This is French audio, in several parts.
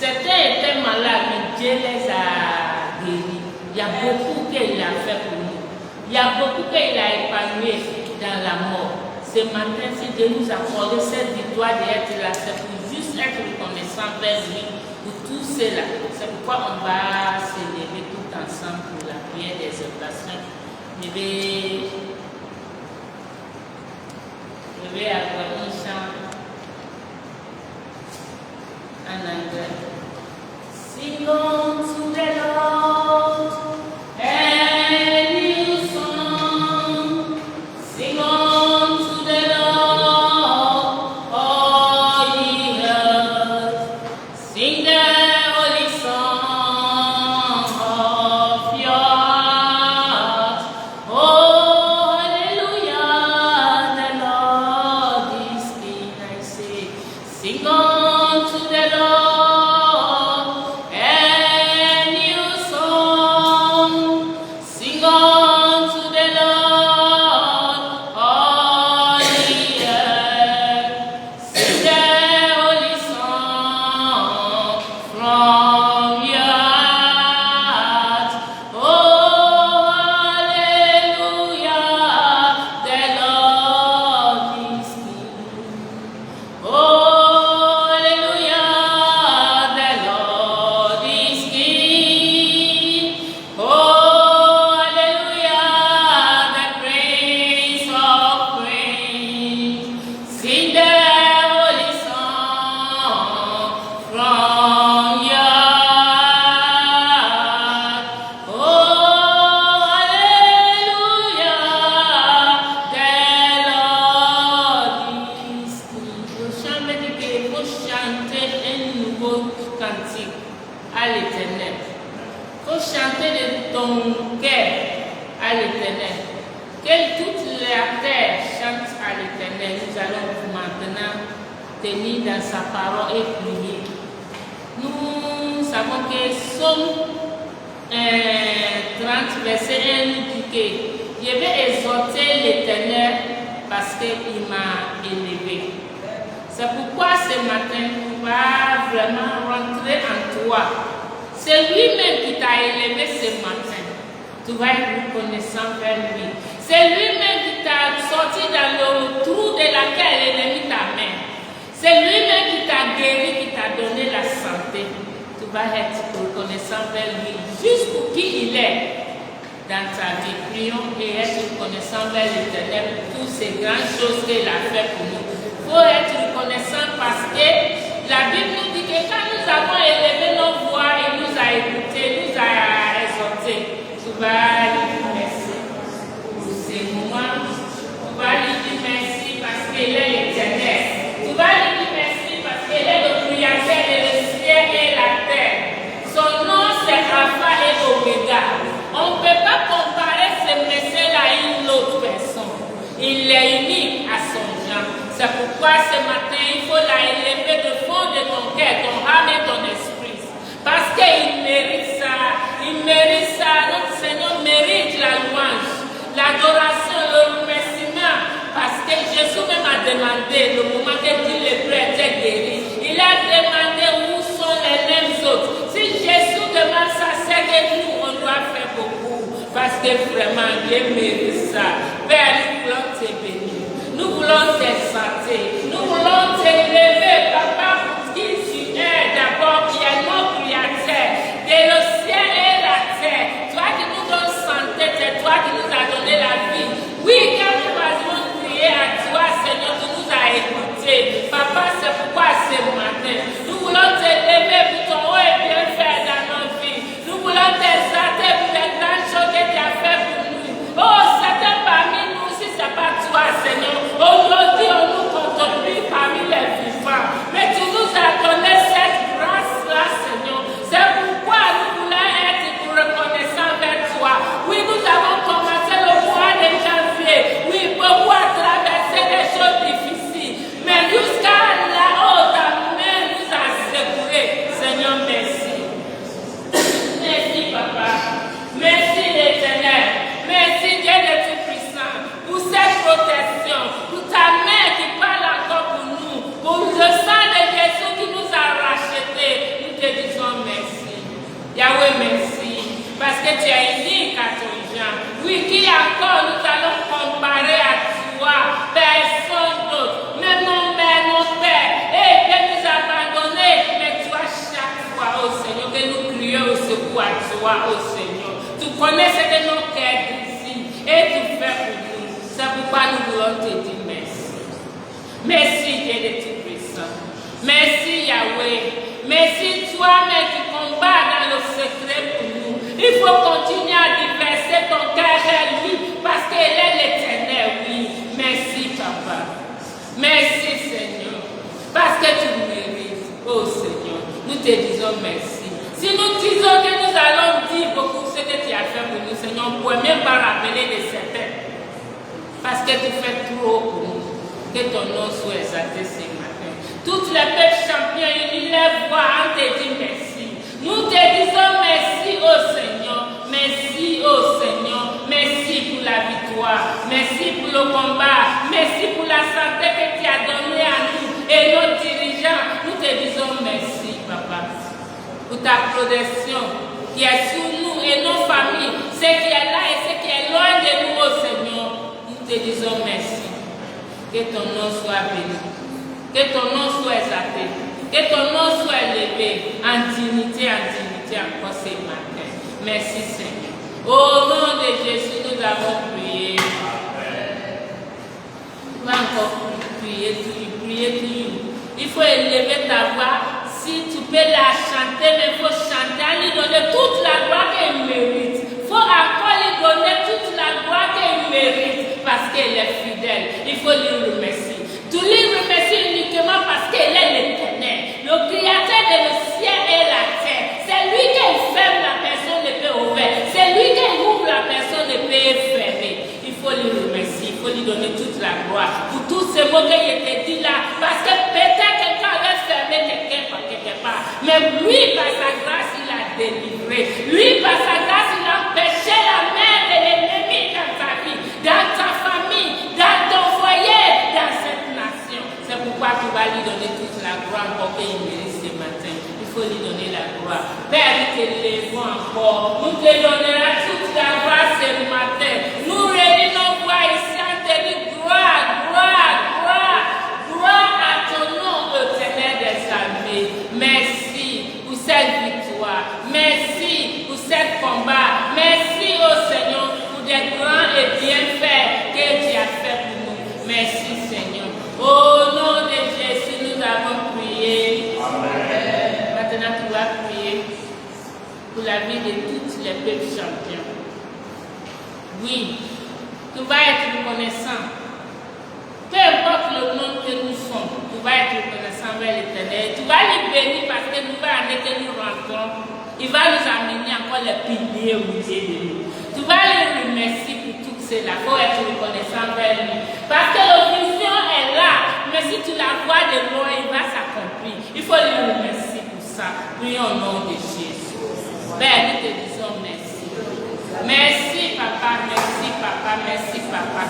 Certains étaient malades, mais Dieu les a guéris. Il y a beaucoup qu'il a fait pour nous. Il y a beaucoup qu'il a épargné dans la mort. Ce matin, si Dieu nous a accordé cette victoire d'être là, c'est pour juste être reconnaissant vers lui pour tout cela. C'est pourquoi on va se lever tout ensemble pour la prière des oblations. Je vais avoir un chant en anglais. Sing on to the Lord, a new song. Sing on to the Lord, all ye earth. Sing the holy song of your heart. Oh, hallelujah, the Lord is King. I say, sing on to the Lord. À l'Éternel. Il faut chanter de ton cœur à l'Éternel. Que toute la terre chante à l'Éternel. Nous allons maintenant tenir dans sa parole et prier. Nous savons que Psaume 30, verset 1 nous dit que je vais exhorter l'Éternel parce qu'il m'a élevé. C'est pourquoi ce matin, tu vas vraiment rentrer en toi. C'est lui-même qui t'a élevé ce matin. Tu vas être reconnaissant vers lui. C'est lui-même qui t'a sorti dans le trou de laquelle l'ennemi t'a mis. C'est lui-même qui t'a guéri, qui t'a donné la santé. Tu vas être reconnaissant vers lui, juste pour qui il est dans ta vie. Prions et être reconnaissant vers l'Éternel pour toutes ces grandes choses qu'il a fait pour nous. Il faut être reconnaissant parce que la Bible nous dit que quand nous avons élevé nos voix, il nous a écoutés, nous a exhortés. Tu vas lui dire merci pour ces moments. Tu vas lui dire merci parce qu'il est l'Éternel. Tu vas lui dire merci parce qu'il est le créateur du ciel et la terre. Son nom c'est Alpha et Oméga. On ne peut pas comparer ce monsieur-là à une autre personne. Il est unique à son genre. C'est pourquoi ce matin, il faut la élever de fond de ton cœur, ton âme et ton esprit. Parce qu'il mérite ça. Il mérite ça. Notre Seigneur mérite la louange, l'adoration, le remerciement. Parce que Jésus même a demandé, le moment que Dieu le prêtre était guéri, il a demandé où sont les autres. Si Jésus demande ça, c'est que nous, on doit faire beaucoup. Parce que vraiment, Dieu mérite ça. Père, nous voulons te bénir. Nous voulons t'exalter. Nous voulons t'élever, Papa, pour qui tu es d'abord, qui est notre créateur, de le ciel et la terre. Toi qui nous donnes santé, c'est toi qui nous as donné la vie. Oui, quand nous avons crié à toi, Seigneur, tu nous as écoutés. Papa, c'est pourquoi ce matin, nous voulons t'élever pour ton haut et bien faire dans nos vies. Nous voulons t'exalter pour les grandes choses que tu as fait pour nous. Oh, certains parmi nous, si ce n'est pas toi, Seigneur, aujourd'hui on nous contemple parmi les vivants. Mais tu nous as donné cette grâce-là, Seigneur. C'est pourquoi nous voulons être reconnaissants vers toi. Oui, nous avons commencé le mois de janvier. Oui, beaucoup à traverser des choses difficiles. Mais jusqu'à là-haut, ta main nous a secourés. Seigneur, merci. Merci, Papa. Merci, l'Éternel. Merci, Dieu de Tout-Puissant, pour cette protection, pour ta main qui parle encore pour nous, pour le sang de Jésus qui nous a rachetés. Nous te que tu es unique à ton genre. Oui, qui encore nous allons comparer à toi, personne d'autre, même mon Père, et que nous abandonner, mais toi chaque fois, oh Seigneur, que nous crions au secours à toi, oh Seigneur. Tu connais ce que nos cœurs désirent et tu fais pour nous. C'est pourquoi nous voulons te dire merci. Merci Dieu de Tout-Puissant. Merci Yahweh. Merci toi-même qui combats dans le secret pour nous. Il faut continuer à déverser ton cœur vers lui parce qu'il est l'Éternel, oui. Merci Papa. Merci Seigneur. Parce que tu nous mérites, oh Seigneur. Nous te disons merci. Si nous disons que nous allons dire beaucoup ce que tu as fait pour nous, Seigneur, on ne pourrait même pas rappeler de certains. Parce que tu fais trop pour nous. Que ton nom soit exalté ce matin. Toutes les peuples champions unis les voix en te dit merci. Nous te disons merci au Seigneur. Merci au Seigneur. Merci pour la victoire. Merci pour le combat. Merci pour la santé que tu as donnée à nous et nos dirigeants. Nous te disons merci, Papa, pour ta protection qui est sur nous et nos familles. Ce qui est là et ce qui est loin de nous, au Seigneur. Nous te disons merci. Que ton nom soit béni. Que ton nom soit exalté. Que ton nom soit élevé en dignité encore ce matin. Merci Seigneur. Au nom de Jésus, nous avons prié. Tu vas encore prier toujours. Il faut élever ta voix. Si tu peux la chanter, mais il faut chanter, à lui donner toute la gloire qu'elle mérite. Il faut encore lui donner toute la gloire qu'elle mérite parce qu'elle est fidèle. Il faut lui remercier. Tu lui remercies uniquement parce qu'elle est l'Éternel, le créateur de le ciel et la terre. C'est lui qui ferme, la personne ne peut ouvrir. C'est lui qui ouvre, la personne ne peut fermer. Il faut lui remercier, il faut lui donner toute la gloire pour tous ces mots qu'il te dit là. Parce que peut-être quelqu'un avait fermé quelqu'un par quelque part. Mais lui, par sa grâce, il a délivré. Lui, par sa grâce, il a empêché la main de l'ennemi dans ta vie, dans ta famille, dans ton foyer, dans cette nation. C'est pourquoi tu vas lui donner toute la gloire pour qu'il mérite ce matin. Il faut lui donner la gloire. Père, nous te lèvons encore. Nous te donnerons toute la gloire ce matin. Nous réunissons nos voix ici en te disant gloire, gloire, gloire, gloire à ton nom, Éternel des armées. Merci pour cette victoire. Merci pour cet combat. Merci au Seigneur pour des grands et bienfaits que tu as fait pour nous. Merci Seigneur. Au nom de Jésus, nous avons prié. Amen. Maintenant, tu vas prier pour la vie de tous les peuples champions. Oui, tu vas être reconnaissant. Peu importe le nom que nous sommes, tu vas être reconnaissant vers l'Éternel. Tu vas lui bénir parce que nous va année que nous rentrons, il va nous amener encore les piliers au milieu de nous. Tu vas lui remercier pour tout cela. Il faut être reconnaissant vers lui. Parce que la vision est là. Mais si tu la vois de loin, il va s'accomplir. Il faut lui remercier pour ça. Prions au nom de Jésus. Père, nous te disons merci. Merci papa, merci papa, merci papa.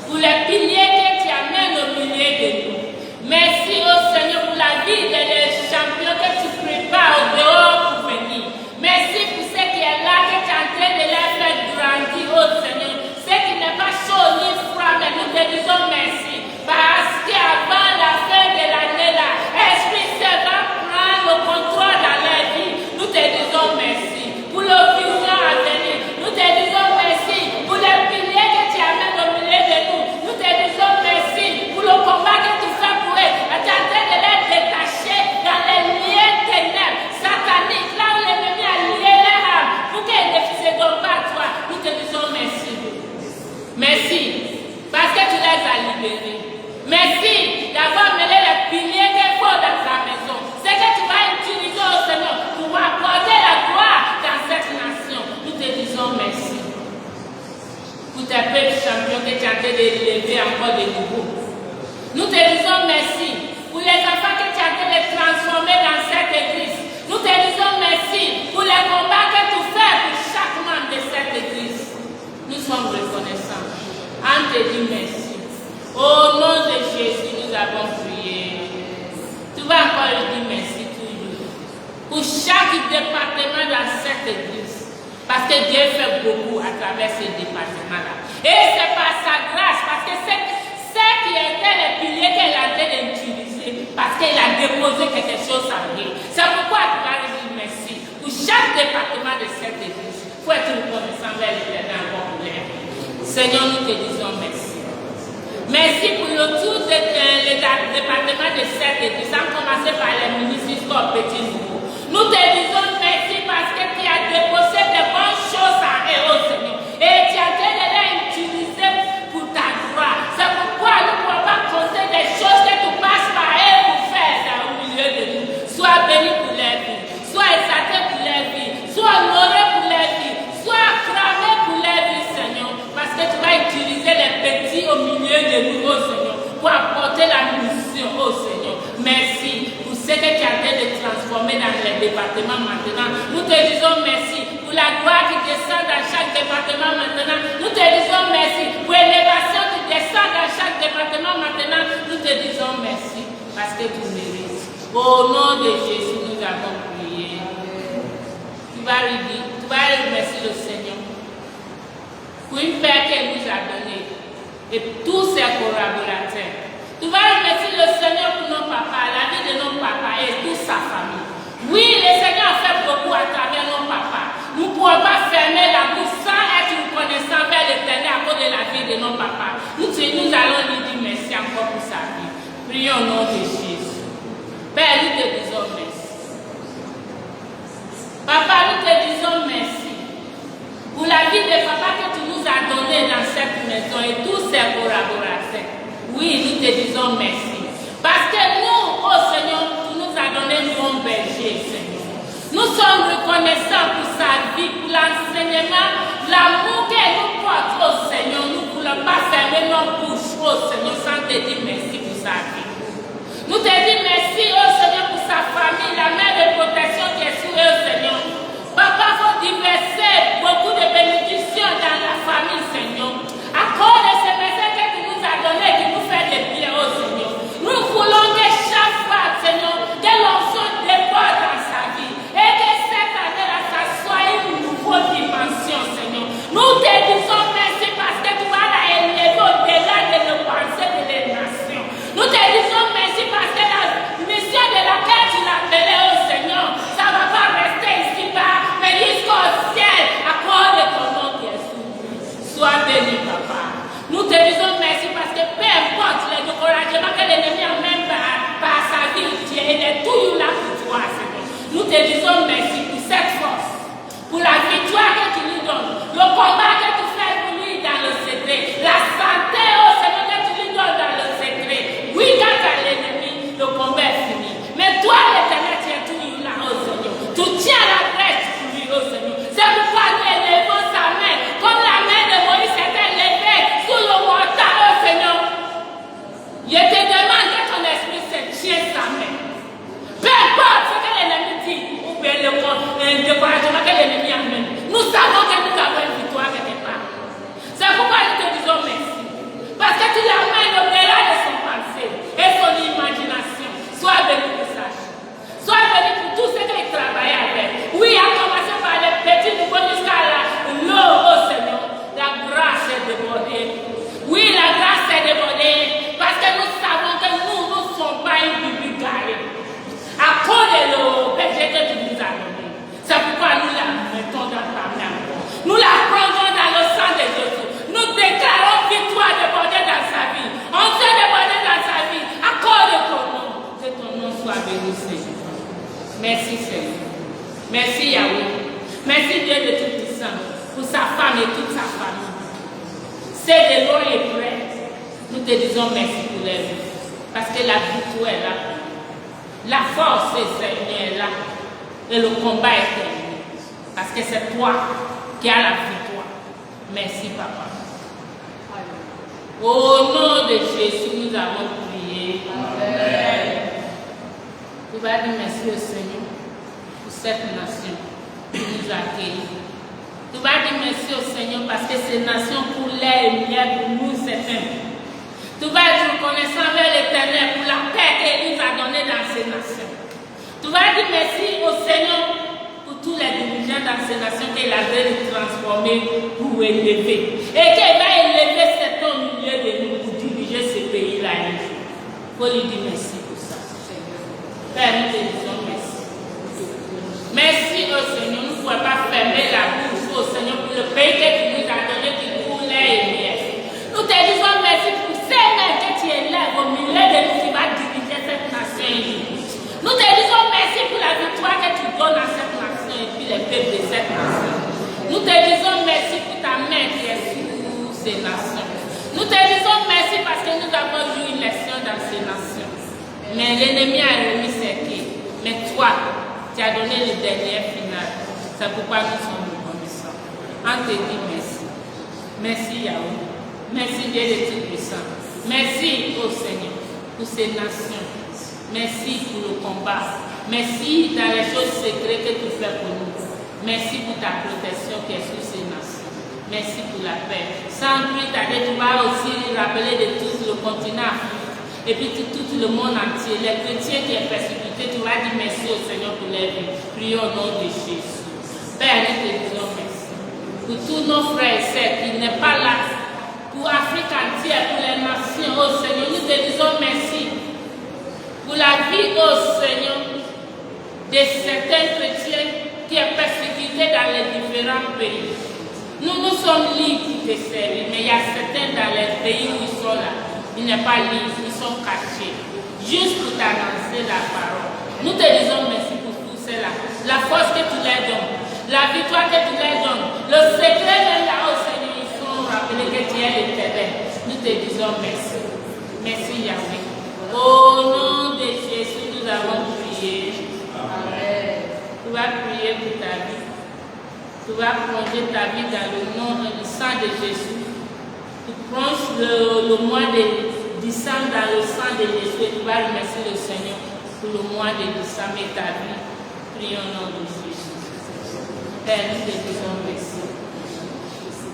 Pour les piliers que tu amènes au milieu de nous. Merci au Seigneur pour la vie des champions que tu prépares au dehors pour venir. Merci pour ce qui est là, que tu es en train de les faire grandir, oh Seigneur. Ce qui n'est pas chaud ni froid, mais nous te disons merci. Parce qu'avant la fin de l'année là, Esprit Saint va prendre le contrôle dans la vie. Nous te disons merci. Pour le vision à venir, nous te disons merci. Pour les piliers que tu amènes au milieu de nous, nous te disons merci. Pour le combat que tu fais pour eux, tu es en train de les détacher dans les liens ténèbres sataniques, là où l'ennemi a lié les âmes, pour qu'elles ne se donnent pas à toi. Nous te disons merci. Merci, parce que tu les as libérés. Merci d'avoir mêlé les piliers qu'il faut dans ta maison. C'est que tu vas utiliser au Seigneur pour apporter la gloire dans cette nation. Nous te disons merci. Pour tes peuples champions que tu as en train d'élever encore de nouveau. Nous te disons merci pour les enfants que tu as en train de transformer dans cette église. Nous te disons merci pour les combats que tu fais pour chaque membre de cette église. Nous sommes reconnaissants. On te dit merci. Au nom de Jésus, nous avons prié. Tu vas encore lui dire merci toujours. Pour chaque département dans cette église. Parce que Dieu fait beaucoup à travers ce département-là. Et c'est par sa grâce, parce que c'est qui étaient les piliers qu'elle a d'utiliser, parce qu'elle a déposé quelque chose en lui. C'est pourquoi tu vas dire merci. Pour chaque département de cette église, il faut être reconnaissant vers l'Éternel encore pour l'air. Seigneur, nous te disons merci. Merci pour le tour des départements de cette église, sans commencer par les ministres jusqu'au petit nouveau. Nous te disons merci parce que tu as déposé de bonnes choses en eux, oh Seigneur. Et tu as donné les utiliser pour ta gloire. C'est pourquoi nous ne pouvons pas compter des choses que tu passes par eux pour faire au milieu de nous. Sois béni pour leur vie, sois exalté pour leur vie, sois honoré pour leur vie, sois acclamé pour leur vie, Seigneur. Parce que tu vas utiliser les petits au milieu de nous, oh Seigneur, pour apporter la mission, oh Seigneur. Merci pour ce que tu as fait de transformer dans les départements maintenant. Nous te disons merci pour la gloire qui descend dans chaque département maintenant. Nous te disons merci pour l'élévation qui descend dans chaque département maintenant. Nous te disons merci parce que tu mérites. Au nom de Jésus, nous avons prié. Tu vas remercier le Seigneur pour une paix qu'elle nous a donnée et tous ses collaborateurs. Tu vas remercier le Seigneur pour nos papas, la vie de nos papas et toute sa famille. Oui, le Seigneur a fait beaucoup à travers nos papas. Nous ne pouvons pas fermer la bouche sans être reconnaissants vers l'Éternel à cause de la vie de nos papas. Nous allons lui dire merci encore pour sa vie. Prions au nom de Jésus. Père, nous te disons merci. Papa, nous te disons merci pour la vie de papa que tu nous as donnée dans cette maison et tous ses collaborateurs. Oui, nous te disons merci. Parce que nous, oh Seigneur, tu nous as donné nos bergers, Seigneur. Nous sommes reconnaissants pour sa vie, pour l'enseignement, l'amour qu'elle nous porte, oh Seigneur. Nous ne voulons pas fermer nos bouches, oh Seigneur, sans te dire merci pour sa vie. Nous te disons merci, oh Seigneur, pour sa famille, la main de protection qui est sur eux, Seigneur. Papa, il faut diverser beaucoup de bénédictions dans la famille, Seigneur. À cause de ces messages que tu nous as donnés, qui nous fait des bien, oh Seigneur. Nous voulons que chaque fois, Seigneur, que l'onction déborde dans sa vie. Et que cette année-là, ça soit une nouvelle dimension, Seigneur. Nous te disons merci parce que tu vas la élever au-delà de nos pensées de les nations. Nous te disons merci parce que la mission de laquelle tu l'as appelée, oh Seigneur, ça ne va pas rester ici-bas, mais jusqu'au ciel, à cause de ton nom, Jésus. Sois béni, Papa. Nous te disons merci parce que peu importe les découragements que l'ennemi amène par sa vie, Dieu, il est toujours là pour toi, Seigneur. Nous te disons merci pour cette force, pour la victoire que tu lui donnes, le combat que tu fais pour lui dans le secret, la santé, oh Seigneur, que tu lui donnes dans le secret. Oui, quant à l'ennemi, le combat est fini. Mais toi, l'Éternel, tu es toujours là, oh Seigneur. Tu tiens la brèche pour lui, oh Seigneur. C'est pourquoi nous élevons sa main, comme la main de Moïse s'était levée sous le montant, oh Seigneur. Je te demande que ton esprit se tienne sa main. Peu importe ce que l'ennemi dit, ou bien le découragement que l'ennemi amène, nous savons que nous avons une victoire quelque part. C'est pourquoi nous te disons merci. Parce que tu l'amènes au-delà de son pensée et son imagination. Sois béni pour ça. Sois béni pour tout ce qu'il travaille avec. Oui, à commencer par les petits nouveaux jusqu'à l'eau, oh Seigneur. La grâce est débordée. Oui, la grâce est débordée. Parce que nous savons que nous ne sommes pas une bible garée. À cause de l'eau, berger que tu nous as donné. C'est pourquoi nous la mettons dans ta main. Nous la prenons dans le sang de Jésus. Nous déclarons victoire débordée dans sa vie. On s'est débordé dans sa vie. À cause de ton nom. Que ton nom soit béni, Seigneur. Merci, Seigneur. Merci, Yahweh. Merci, Dieu de Tout-Puissant, pour sa femme et toute sa famille. C'est de loin et près. Nous te disons merci pour leur vie. Parce que la victoire est là. La force, Seigneur, est là. Et le combat est terminé. Parce que c'est toi qui as la victoire. Merci, Papa. Au nom de Jésus, nous avons prié. Amen. Tu vas dire merci au Seigneur pour cette nation qui nous accueille. Tu vas dire merci au Seigneur parce que ces nations pour l'air et lumière pour nous, c'est un. Tu vas être reconnaissant vers l'Éternel pour la paix qu'il nous a donnée dans ces nations. Tu vas dire merci au Seigneur pour tous les dirigeants dans ces nations qu'il a veut transformer pour élever. Et qu'il va élever cet homme au milieu de nous pour diriger ce pays-là. Il faut lui dire merci pour ça. Père, nous te disons merci. Merci au Seigneur. Nous ne pouvons pas fermer la bouche au Seigneur pour le pays que tu nous as donné qui coule et miel. Nous te disons merci pour ces mains que tu élèves au milieu de nous qui va diriger cette nation. Nous te disons merci pour la victoire que tu donnes à cette nation et puis les peuples de cette nation. Nous te disons merci pour ta main qui est sur ces nations. Nous te disons merci parce que nous avons eu une leçon dans ces nations. Mais l'ennemi a remis ses pieds. Mais toi, tu as donné le dernier final. C'est pourquoi nous sommes reconnaissants. On te dit merci. Merci Yahweh. Merci Dieu de Tout-Puissant. Merci au Seigneur pour ces nations. Merci pour le combat. Merci dans les choses secrètes que tu fais pour nous. Merci pour ta protection qui est sur ces nations. Merci pour la paix. Sans plus tarder, tu vas aussi rappeler de tout le continent et puis tout le monde entier. Les chrétiens qui sont persécutés, tu vas dire merci au Seignor pour leur vie. Prions au nom de Jésus. Père, nous te disons merci. Pour tous nos frères et sœurs qui n'est pas là, pour l'Afrique entière, pour les nations, oh Seigneur, nous te disons merci. Pour la vie, oh Seigneur, de certains chrétiens qui sont persécutés dans les différents pays. Nous sommes libres de servir, mais il y a certains dans les pays où ils sont là, ils ne sont pas libres, ils sont cachés, juste pour t'annoncer la parole. Nous te disons merci pour tout cela, la force que tu leur donnes, la victoire que tu leur donnes, le secret même là, oh Seigneur, ils sont rappelés que tu es l'Éternel. Nous te disons merci. Merci Yahweh. Au nom de Jésus, nous avons prié. Amen. Tu vas prier pour ta vie. Tu vas plonger ta vie dans le nom du sang de Jésus. Tu plonges le mois de décembre dans le sang de Jésus et tu vas remercier le Seigneur pour le mois de décembre et ta vie. Prions au nom de Jésus. Père, nous te disons merci.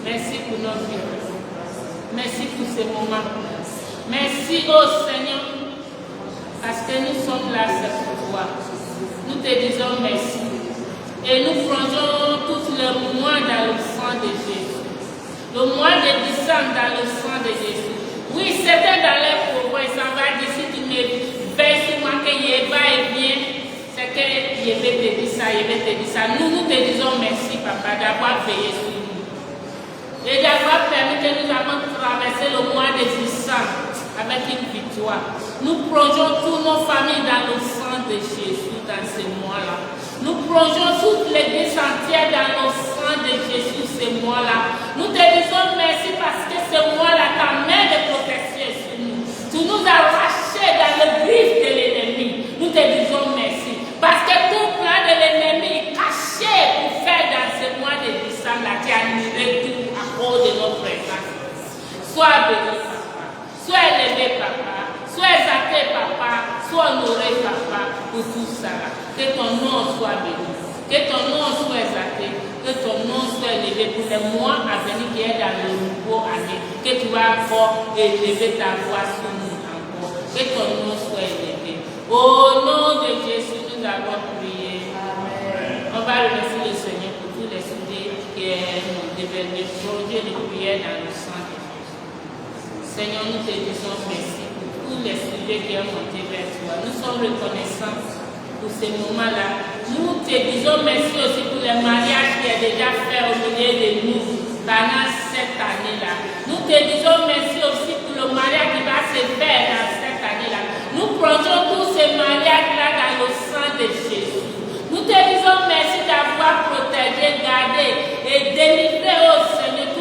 Merci pour notre vie. Merci pour ce moment. Merci au Seigneur. Parce que nous sommes là, c'est pour toi. Nous te disons merci. Et nous plongeons tout le mois dans le sang de Jésus. Le mois de décembre dans le sang de Jésus. Oui, c'était dans les propos. Il s'en va dire si tu me veilles sur moi que Yéva est bien. C'est que Yéva te dit ça, Yéva te dit ça. Nous te disons merci, Papa, d'avoir veillé sur nous. Et d'avoir permis que nous avons traversé le mois de décembre avec une victoire. Nous plongeons toutes nos familles dans le sang de Jésus dans ce mois-là. Nous plongeons toutes les entières dans le sang de Jésus ce mois-là. Nous te disons merci parce que ce mois-là, ta main de protection est sur nous. Tu nous as rachés dans le griffe de l'ennemi. Nous te disons merci. Parce que tout plan de l'ennemi est caché pour faire dans ce mois de décembre qui a annulé tout à cause de notre présence. Sois béni, Papa. Sois élevé, Papa. Sois exalté, Papa. Sois honoré, Papa, pour tout ça. Que ton nom soit béni. Que ton nom soit exalté. Que ton nom soit élevé pour les mois à venir qui est dans le nouveau année. Que tu vas encore élever ta voix sur nous encore. Que ton nom soit élevé. Au nom de Jésus, nous avons prié. Amen. On va remercier le Seigneur pour tous les sujets qui nous deviennent des projets de prière dans le sang de Jésus. Seigneur, nous te disons merci pour tous les sujets qui ont monté vers toi. Nous sommes reconnaissants pour ces moments-là. Nous te disons merci aussi pour les mariages qui est déjà fait au milieu de nous pendant cette année-là. Nous te disons merci aussi pour le mariage qui va se faire dans cette année-là. Nous plongeons tous ces mariages-là dans le sang de Jésus. Nous te disons merci d'avoir protégé, gardé et délivré au Seigneur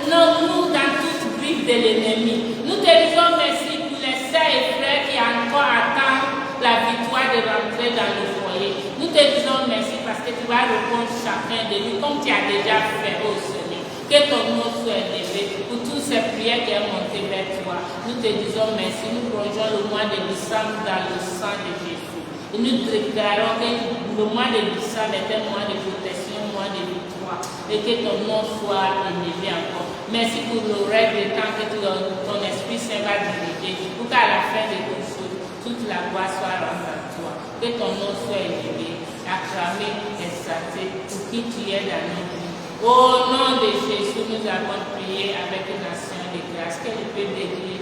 nous dans toute griffe de l'ennemi. Nous te disons merci pour les sœurs et frères qui encore attendent la victoire de rentrer dans le foyer. Nous te disons merci parce que tu vas répondre chacun de nous comme tu as déjà fait au Seigneur. Que ton nom soit élevé pour toutes ces prières qui ont monté vers toi. Nous te disons merci. Nous plongeons le mois de décembre dans le sang de Jésus. Et nous déclarons que le mois de décembre est un mois de protection, un mois de victoire. Et que ton nom soit élevé encore. Merci pour le reste du temps que ton Esprit Saint va diriger. Pour qu'à la fin de toutes choses, toute la gloire soit rendue à toi. Que ton nom soit élevé, acclamé et exalté pour qui tu es dans nos vies. Au nom de Jésus, nous avons prié avec une action de grâce. Que le peuple de Dieu